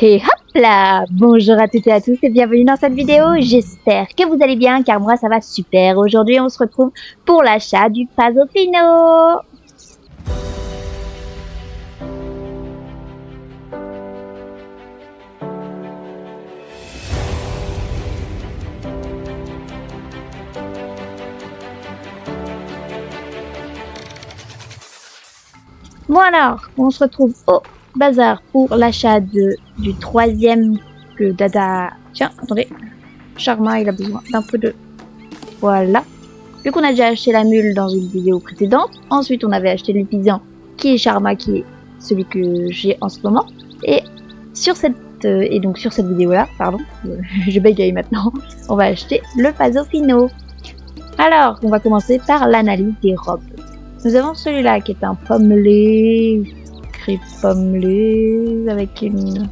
Et hop là! Bonjour à toutes et à tous et bienvenue dans cette vidéo. J'espère que vous allez bien car moi ça va super. Aujourd'hui on se retrouve pour l'achat du Pasofino. Bon alors, on se retrouve au bazar pour l'achat du troisième que Dada... Tiens, attendez. Charma, il a besoin d'un peu de... Voilà. Vu qu'on a déjà acheté la mule dans une vidéo précédente, ensuite on avait acheté l'épisan qui est Charma, qui est celui que j'ai en ce moment. Et sur cette vidéo là, pardon, je bégaye maintenant, on va acheter le Pasofino. Alors, on va commencer par l'analyse des robes. Nous avons celui-là qui est un pommelé, écrit pommelé, avec une...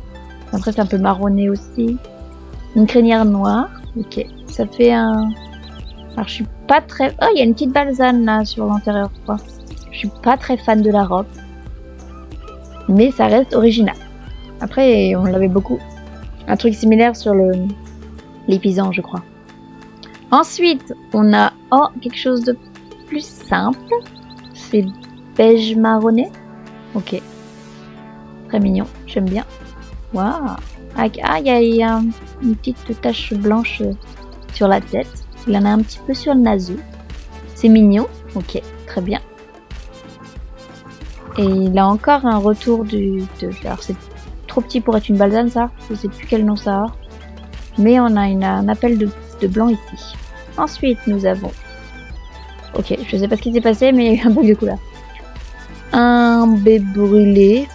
Après c'est un peu marronné aussi. Une crinière noire, ok, ça fait un... Alors je suis pas très... Oh, il y a une petite balsane là sur l'intérieur, je crois. Je suis pas très fan de la robe. Mais ça reste original. Après, on l'avait beaucoup. Un truc similaire sur l'épisan, je crois. Ensuite, on a quelque chose de plus simple. C'est beige marronné. Ok. Très mignon, j'aime bien. Waouh. Ah, il y a une petite tache blanche sur la tête. Il en a un petit peu sur le naseau. C'est mignon. Ok, très bien. Et il a encore un retour alors c'est trop petit pour être une balsane ça. Je sais plus quel nom ça a. Mais on a un appel de blanc ici. Ensuite nous avons... Ok, je sais pas ce qui s'est passé mais il y a un peu de couleur. Un baie brûlé.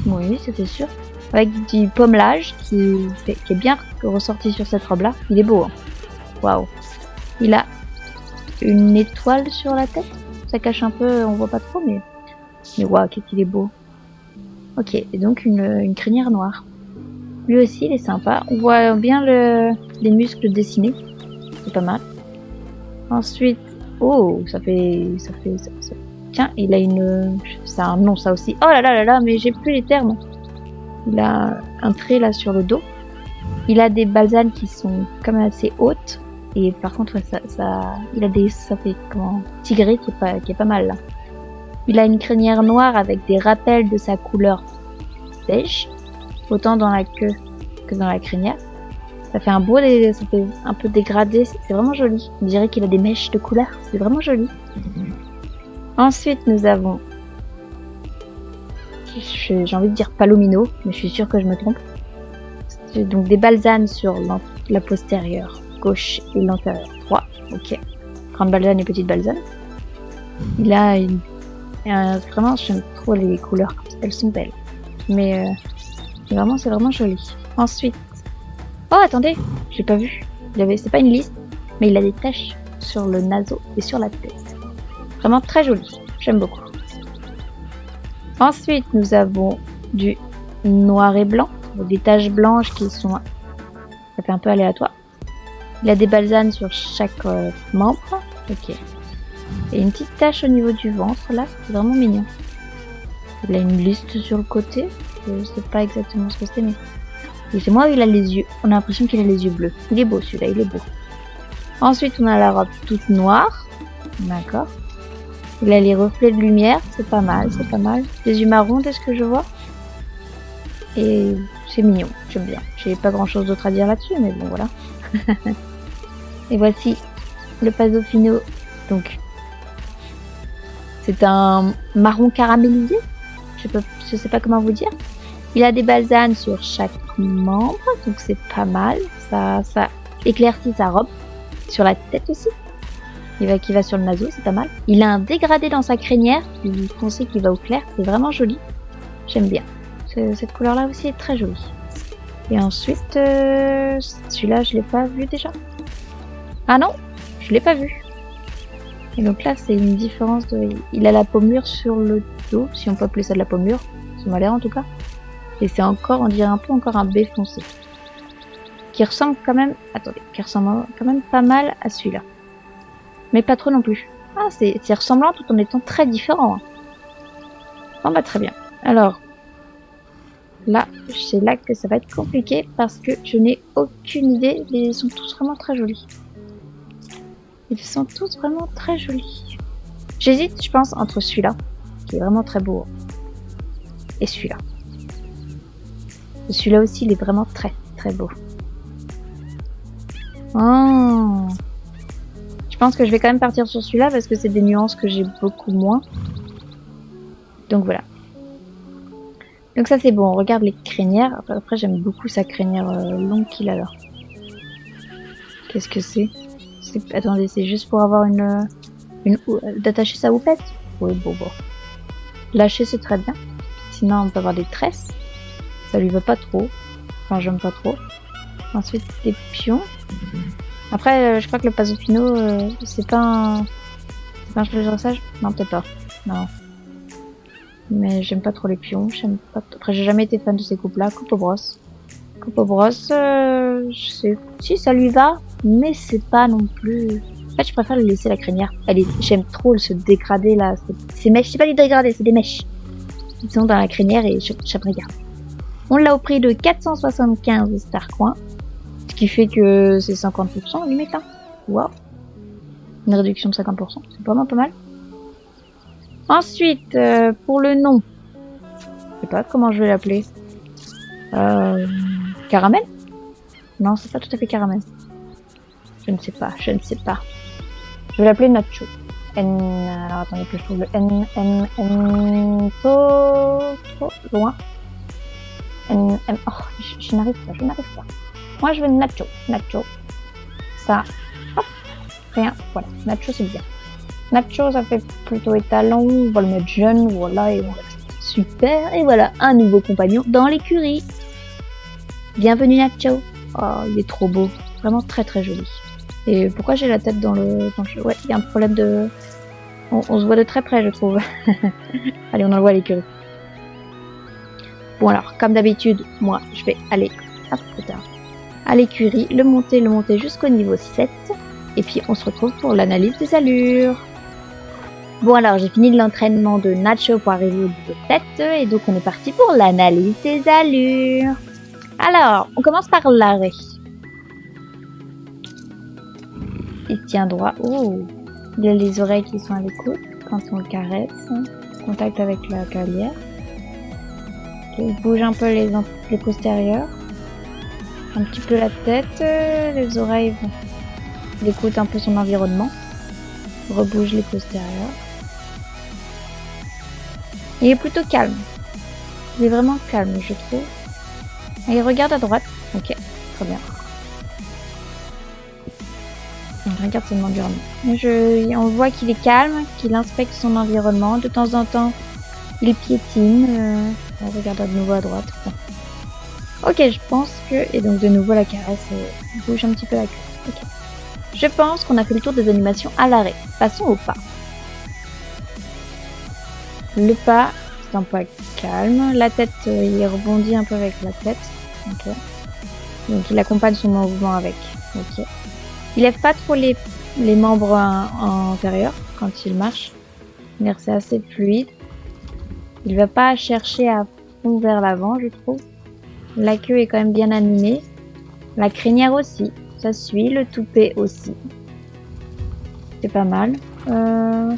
Oui, c'était sûr. Avec du pommelage qui est bien ressorti sur cette robe là. Il est beau. Hein. Waouh. Il a une étoile sur la tête. Ça cache un peu, on voit pas trop, mais waouh, qu'est-ce qu'il est beau. Ok, et donc une crinière noire. Lui aussi, il est sympa. On voit bien les muscles dessinés. C'est pas mal. Ensuite, oh, ça fait. Tiens, il a une... C'est un nom, ça aussi. Oh là là là là, mais j'ai plus les termes. Il a un trait là sur le dos. Il a des balsanes qui sont quand même assez hautes. Et par contre, ça fait comment tigré qui est pas mal là. Il a une crinière noire avec des rappels de sa couleur beige, autant dans la queue que dans la crinière. Ça fait ça fait un peu dégradé, c'est vraiment joli. On dirait qu'il a des mèches de couleur, c'est vraiment joli. Ensuite, nous avons, j'ai envie de dire palomino, mais je suis sûre que je me trompe. C'est donc des balsanes sur la postérieure gauche et l'antérieure droit. Ok. Grande balsane et petite balsane. Il a vraiment, j'aime trop les couleurs, elles sont belles. Mais c'est vraiment joli. Ensuite, oh attendez, je l'ai pas vu. C'est pas une liste, mais il a des taches sur le naseau et sur la tête. Vraiment très joli, j'aime beaucoup. Ensuite, nous avons du noir et blanc, des taches blanches qui sont, ça fait un peu aléatoire. Il a des balsanes sur chaque membre. Ok. Et une petite tache au niveau du ventre là, c'est vraiment mignon. Il a une liste sur le côté, je sais pas exactement ce que c'est, mais c'est moi, il a les yeux, on a l'impression qu'il a les yeux bleus. Il est beau celui-là, il est beau. Ensuite on a la robe toute noire, d'accord. Il a les reflets de lumière, c'est pas mal, c'est pas mal. Les yeux marrons, est-ce que je vois? Et c'est mignon, j'aime bien. J'ai pas grand chose d'autre à dire là-dessus, mais bon voilà. Et voici le Pasofino, donc c'est un marron caramélisé, je sais pas comment vous dire. Il a des balsanes sur chaque membre, donc c'est pas mal. Ça éclaircit sa robe. Sur la tête aussi. Qui va sur le naseau, c'est pas mal. Il a un dégradé dans sa crinière, qui foncé qui va au clair, c'est vraiment joli. J'aime bien. Cette couleur-là aussi est très jolie. Et ensuite, celui-là, je l'ai pas vu déjà. Ah non, je l'ai pas vu. Et donc là, c'est une différence de... Il a la pommure sur le dos, si on peut appeler ça de la pommure. Ça m'a l'air en tout cas. Et c'est encore, on dirait un peu encore un baie foncé. Qui ressemble quand même... Attendez, qui ressemble quand même pas mal à celui-là. Mais pas trop non plus. Ah, c'est ressemblant tout en étant très différent. Hein. Bon bah très bien. Alors, Là, c'est là que ça va être compliqué parce que je n'ai aucune idée. Ils sont tous vraiment très jolis. Ils sont tous vraiment très jolis. J'hésite, je pense, entre celui-là, qui est vraiment très beau, et celui-là. Celui-là aussi, il est vraiment très, très beau. Oh. Je pense que je vais quand même partir sur celui-là parce que c'est des nuances que j'ai beaucoup moins. Donc voilà. Donc ça c'est bon, on regarde les crinières. Après j'aime beaucoup sa crinière longue qu'il a là. Qu'est-ce que c'est? Attendez, c'est juste pour avoir une d'attacher sa houppette? Oui, bon. Lâcher c'est très bien. Sinon on peut avoir des tresses. Ça lui va pas trop. Enfin j'aime pas trop. Ensuite des pions. Après je crois que le Pasofino c'est pas un cheval de dressage? Non peut-être pas. Non. Mais j'aime pas trop les pions, j'aime pas. Après, j'ai jamais été fan de ces coupes-là. Coupe aux brosses. Coupe aux brosses, si ça lui va, mais c'est pas non plus. En fait, je préfère lui laisser la crinière. J'aime trop se dégrader là. Ces mèches, c'est pas des dégradés, c'est des mèches. Ils sont dans la crinière et j'aimerais garder. On l'a au prix de 475 Star Coins, ce qui fait que c'est 50% limite là. Waouh. Une réduction de 50%, c'est vraiment pas mal. Ensuite, pour le nom, je sais pas comment je vais l'appeler. Caramel? Non, c'est pas tout à fait caramel. Je ne sais pas. Je vais l'appeler Nacho. Alors attendez que je trouve le trop loin. Oh, je n'arrive pas. Moi je veux Nacho. Ça, hop, rien. Voilà, Nacho c'est bien. Nacho, ça fait plutôt étalon, on va le mettre jeune, voilà, et on reste super. Et voilà, un nouveau compagnon dans l'écurie. Bienvenue Nacho. Oh, il est trop beau, vraiment très très joli. Et pourquoi j'ai la tête dans le jeu? Ouais, il y a un problème de... On se voit de très près, je trouve. Allez, on envoie à l'écurie. Bon alors, comme d'habitude, moi, je vais aller à l'écurie, le monter jusqu'au niveau 7. Et puis, on se retrouve pour l'analyse des allures. Bon alors, j'ai fini l'entraînement de Nacho pour arriver au niveau 7. Et donc, on est parti pour l'analyse des allures. Alors, on commence par l'arrêt. Il tient droit. Oh, il a les oreilles qui sont à l'écoute quand on le caresse. Contact avec la calière. Il bouge un peu les postérieurs. Un petit peu la tête. Les oreilles. Il écoute un peu son environnement. Rebouge les postérieurs. Il est plutôt calme. Il est vraiment calme, je trouve. Et il regarde à droite. Ok, très bien. Il regarde son environnement. On voit qu'il est calme, qu'il inspecte son environnement. De temps en temps, il piétine. On regarde de nouveau à droite. Bon. Ok, je pense que... Et donc de nouveau la caresse bouge un petit peu la queue. Ok. Je pense qu'on a fait le tour des animations à l'arrêt. Passons au pas. Le pas, c'est un pas calme. La tête, il rebondit un peu avec la tête. Ok. Donc il accompagne son mouvement avec. Ok. Il lève pas trop les membres antérieurs quand il marche. C'est assez fluide. Il va pas chercher à fond vers l'avant, je trouve. La queue est quand même bien animée. La crinière aussi. Ça suit. Le toupet aussi. C'est pas mal. On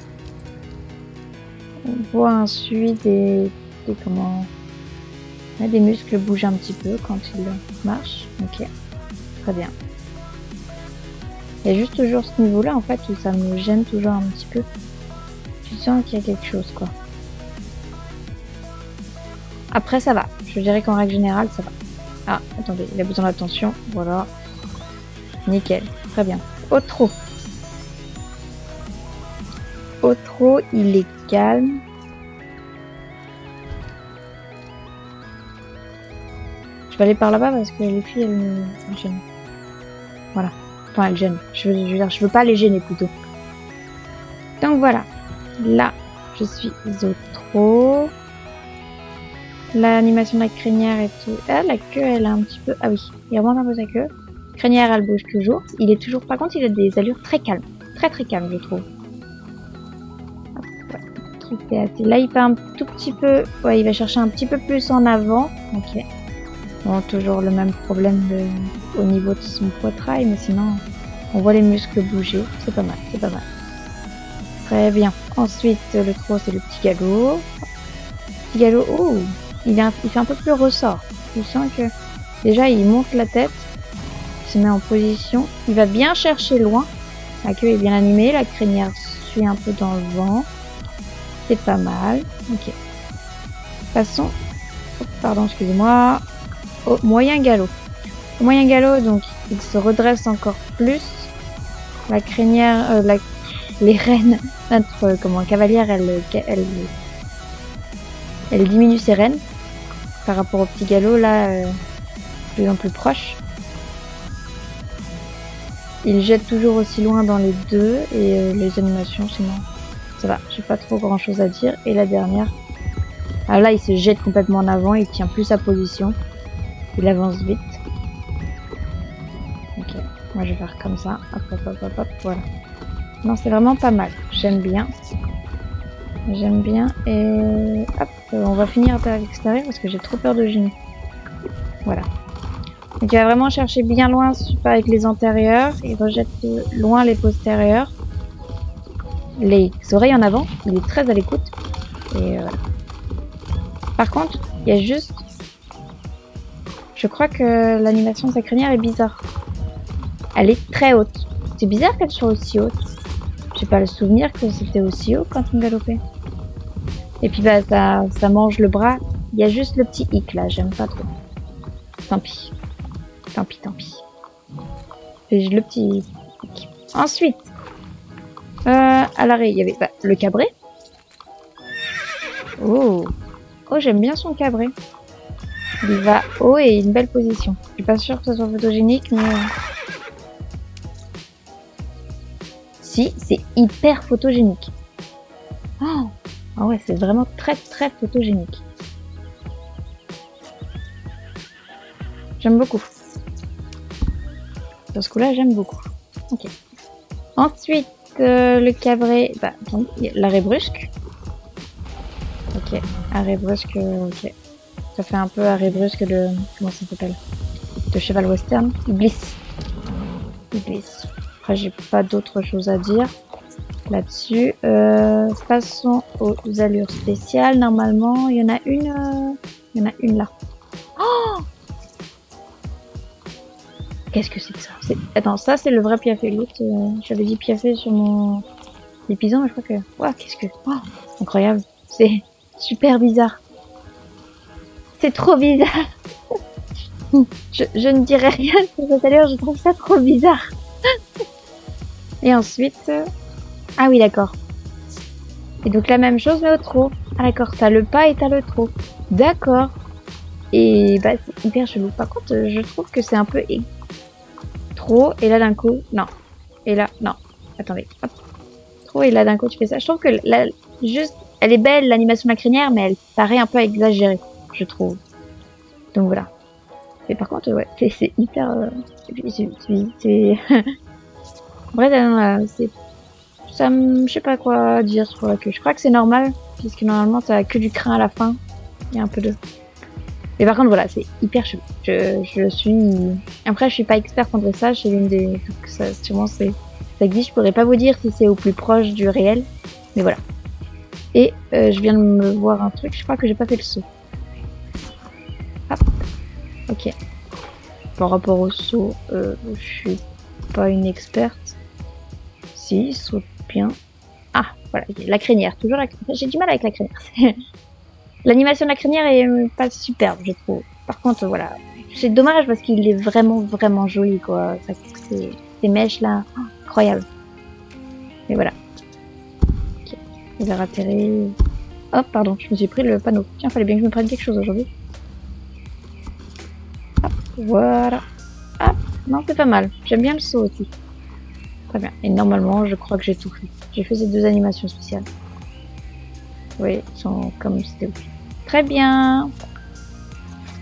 voit ensuite des muscles bougent un petit peu quand il marche. Ok. Très bien. Il y a juste toujours ce niveau-là, en fait, où ça me gêne toujours un petit peu. Je sens qu'il y a quelque chose, quoi. Après, ça va. Je dirais qu'en règle générale, ça va. Ah, attendez, il a besoin d'attention. Voilà. Nickel. Très bien. Au trot. Au trot, il est calme. Je vais aller par là-bas parce que les filles, elles me gênent. Voilà. Enfin, elles gênent. Je veux pas les gêner plutôt. Donc voilà. Là, je suis au trot. L'animation de la crinière et tout. Ah, la queue, elle a un petit peu... Ah oui, il remonte un peu sa queue. Crinière, elle bouge toujours. Il est toujours... Par contre, il a des allures très calmes. Très très calmes, je trouve. Ouais, C'était assez. Là, il fait un tout petit peu... Ouais, il va chercher un petit peu plus en avant. Ok. Bon, toujours le même problème au niveau de son poitrail, mais sinon, on voit les muscles bouger. C'est pas mal, c'est pas mal. Très bien. Ensuite, le trot, c'est le petit galop. Petit galop, oh, il fait un peu plus ressort. Je sens que déjà, il monte la tête, il se met en position. Il va bien chercher loin. La queue est bien animée, la crinière suit un peu dans le vent. C'est pas mal. Ok. Passons. Oh, pardon, excusez-moi. Au moyen galop. Au moyen galop, donc, il se redresse encore plus. La crinière, les rênes, notre cavalière, elle diminue ses rênes par rapport au petit galop là, de plus en plus proche. Il jette toujours aussi loin dans les deux et les animations, sinon ça va. J'ai pas trop grand chose à dire. Et la dernière, alors là, il se jette complètement en avant, il tient plus sa position, il avance vite. Ok, moi je vais faire comme ça. Hop, hop, hop, hop, hop, voilà. Non, c'est vraiment pas mal. J'aime bien. J'aime bien. Et hop, on va finir à l'extérieur parce que j'ai trop peur de gêner. Voilà. Donc il va vraiment chercher bien loin avec les antérieurs. Il rejette loin les postérieurs. Les oreilles en avant. Il est très à l'écoute. Et voilà. Par contre, il y a juste... Je crois que l'animation de sa crinière est bizarre. Elle est très haute. C'est bizarre qu'elle soit aussi haute. J'ai pas le souvenir que c'était aussi haut quand on galopait. Et puis bah ça mange le bras. Il y a juste le petit hic là, j'aime pas trop. Tant pis. Tant pis, tant pis. Et le petit hic. Ensuite, à l'arrêt, il y avait le cabré. Oh, j'aime bien son cabré. Il va haut et une belle position. Je suis pas sûre que ce soit photogénique, mais... Si, c'est hyper photogénique. Oh, ah ouais, c'est vraiment très très photogénique. J'aime beaucoup. Dans ce coup-là, j'aime beaucoup. Ok. Ensuite, le cabré, l'arrêt brusque. Ok, arrêt brusque, ok. Ça fait un peu arrêt brusque de... Comment ça s'appelle? De cheval western. Il glisse. Il glisse. Après, j'ai pas d'autre chose à dire là-dessus. Passons aux allures spéciales. Normalement, il y en a une là. Oh! Qu'est-ce que c'est que ça? Attends, ça c'est le vrai Piafé. L'autre, j'avais dit Piafé sur mon épisode, mais je crois que... Ouah, qu'est-ce que... Oh, incroyable. C'est super bizarre. C'est trop bizarre. Je ne dirais rien sur cette allure, je trouve ça trop bizarre. Et ensuite... Ah oui, d'accord. Et donc la même chose, mais au trot. Ah d'accord, t'as le pas et t'as le trot. D'accord. Et bah, c'est hyper chelou. Par contre, je trouve que c'est un peu... Trop, et là d'un coup, non. Et là, non. Attendez, hop. Trop, et là d'un coup, tu fais ça. Je trouve que là, juste... Elle est belle, l'animation de la crinière, mais elle paraît un peu exagérée, je trouve. Donc voilà. Et par contre, ouais, c'est hyper... c'est... Bref, c'est... Ça je sais pas quoi dire sur la queue. Je crois que c'est normal, puisque normalement, t'as que du crin à la fin. Il y a un peu de... Mais par contre, voilà, c'est hyper chelou. Je suis... Après, je suis pas experte en dressage, c'est l'une des... Donc, ça, sûrement, ça existe. Je pourrais pas vous dire si c'est au plus proche du réel. Mais voilà. Et je viens de me voir un truc, je crois que j'ai pas fait le saut. Hop. Ok. Par rapport au saut, je suis pas une experte. Si, il saute bien. Ah, voilà, la crinière. Toujours la crinière. J'ai du mal avec la crinière. L'animation de la crinière est pas superbe, je trouve. Par contre, voilà. C'est dommage parce qu'il est vraiment, vraiment joli, quoi. Ces mèches là, oh, incroyable. Mais voilà. Okay. Il va atterrir. Hop, pardon, je me suis pris le panneau. Tiens, fallait bien que je me prenne quelque chose aujourd'hui. Hop, voilà. Hop, non, c'est pas mal. J'aime bien le saut aussi. Très bien. Et normalement, je crois que j'ai tout fait. J'ai fait ces deux animations spéciales. Oui, ils sont comme c'était aussi. Très bien.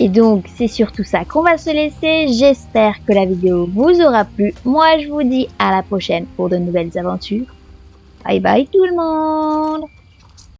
Et donc, c'est surtout ça qu'on va se laisser. J'espère que la vidéo vous aura plu. Moi, je vous dis à la prochaine pour de nouvelles aventures. Bye bye tout le monde!